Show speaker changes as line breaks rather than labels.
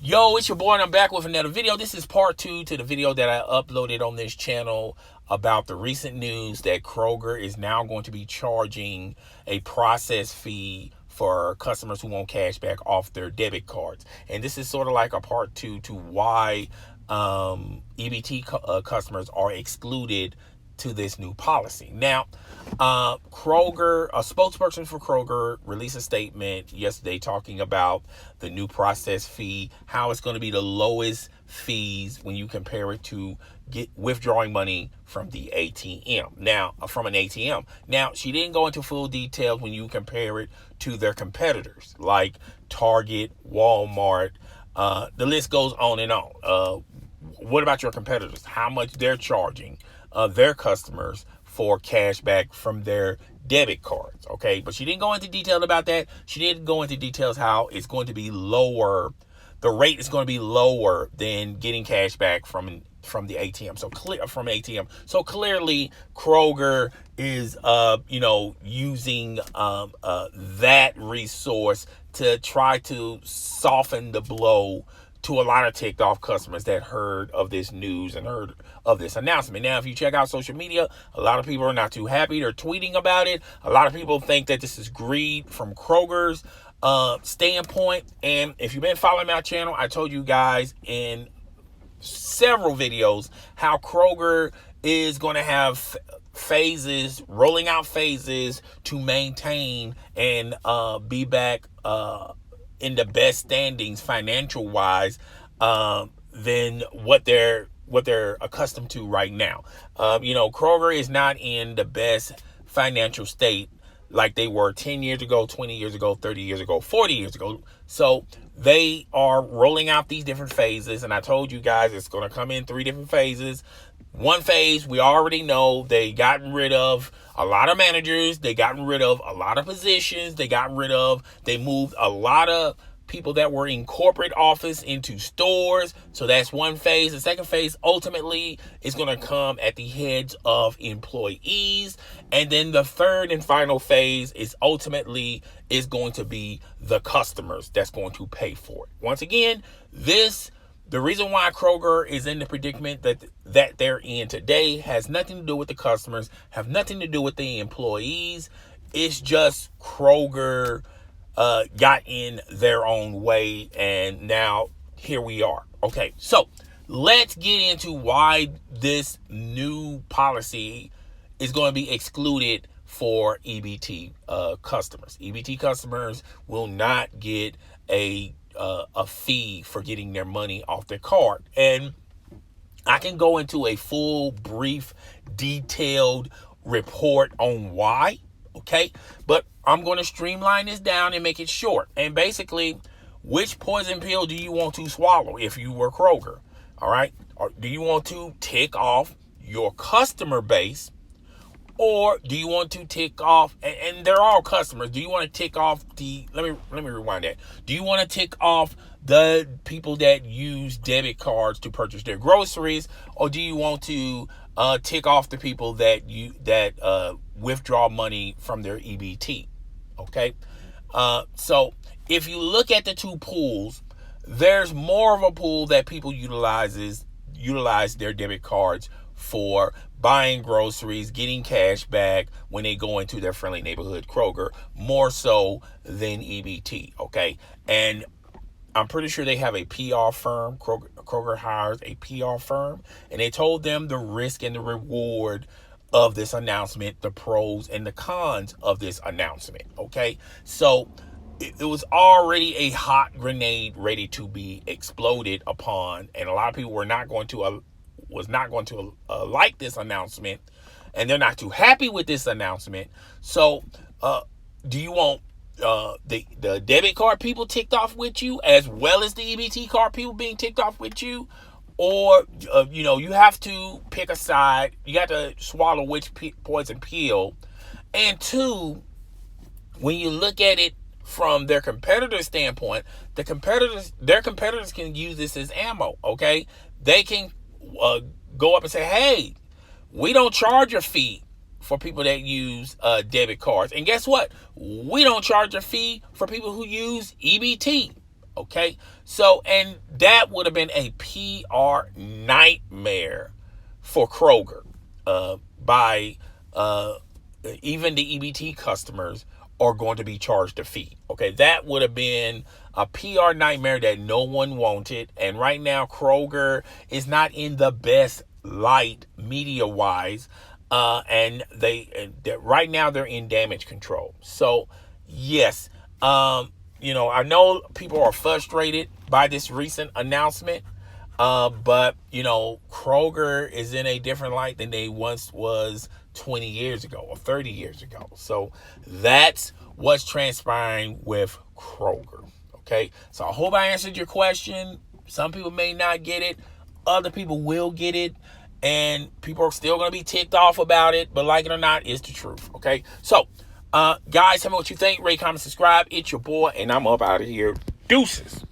Yo, it's your boy and I'm back with another video. This is part 2 to the video that I uploaded on this channel about the recent news that Kroger is now going to be charging a process fee for customers who want cash back off their debit cards. And this is sort of like a part 2 to why EBT customers are excluded to this new policy. Now, Kroger, a spokesperson for Kroger, released a statement yesterday talking about the new process fee, how it's going to be the lowest fees when you compare it to withdrawing money from the ATM. Now, from an ATM. Now, she didn't go into full details when you compare it to their competitors like Target, Walmart. The list goes on and on. What about your competitors? How much they're charging their customers for cash back from their debit cards, okay? But she didn't go into detail about that. She didn't go into details how it's going to be lower. The rate is going to be lower than getting cash back from the ATM. So clearly Kroger is using that resource to try to soften the blow to a lot of ticked off customers that heard of this news and heard of this announcement. Now, if you check out social media, a lot of people are not too happy. They're tweeting about it. A lot of people think that this is greed from Kroger's standpoint. And if you've been following my channel, I told you guys in several videos how Kroger is going to have rolling out phases to maintain and be back in the best standings financial wise than what they're accustomed to right now. Kroger is not in the best financial state like they were 10 years ago, 20 years ago, 30 years ago, 40 years ago. So they are rolling out these different phases, and I told you guys it's going to come in 3 different phases. One phase, we already know they gotten rid of a lot of managers. They gotten rid of a lot of positions. They moved a lot of people that were in corporate office into stores. So that's one phase. The second phase ultimately is going to come at the heads of employees. And then the third and final phase is ultimately going to be the customers that's going to pay for it. Once again, the reason why Kroger is in the predicament that they're in today has nothing to do with the customers, have nothing to do with the employees. It's just Kroger got in their own way, and now here we are. Okay, so let's get into why this new policy is going to be excluded for EBT customers. EBT customers will not get a fee for getting their money off their card. And I can go into a full, brief, detailed report on why, okay? But I'm going to streamline this down and make it short. And basically, which poison pill do you want to swallow if you were Kroger, all right? Or do you want to tick off your customer base, or do you want to tick off, and they're all customers, do you want to tick off let me rewind that. Do you want to tick off the people that use debit cards to purchase their groceries, or do you want to tick off the people that withdraw money from their EBT? Okay. So if you look at the two pools, there's more of a pool that people utilize their debit cards for buying groceries, getting cash back when they go into their friendly neighborhood Kroger, more so than EBT, okay? And I'm pretty sure they have a PR firm. Kroger hires a PR firm, and they told them the risk and the reward of this announcement, the pros and the cons of this announcement, okay? So it was already a hot grenade ready to be exploded upon, and a lot of people was not going to like this announcement, and they're not too happy with this announcement. So do you want the debit card people ticked off with you as well as the EBT card people being ticked off with you? Or you have to pick a side. You have to swallow which poison pill. And 2, when you look at it from their competitor standpoint, their competitors can use this as ammo, okay? They can go up and say, hey, we don't charge a fee for people that use debit cards. And guess what? We don't charge a fee for people who use EBT. Okay. So, and That would have been a PR nightmare for Kroger. By even the EBT customers are going to be charged a fee. Okay, that would have been a PR nightmare that no one wanted. And right now, Kroger is not in the best light media-wise. And right now they're in damage control. So, yes, I know people are frustrated by this recent announcement. But Kroger is in a different light than they once was 20 years ago or 30 years ago. So that's what's transpiring with Kroger. Okay. So I hope I answered your question. Some people may not get it. Other people will get it. And people are still going to be ticked off about it. But like it or not, it's the truth. Okay. So, guys, tell me what you think. Rate, comment, subscribe. It's your boy. And I'm up out of here. Deuces.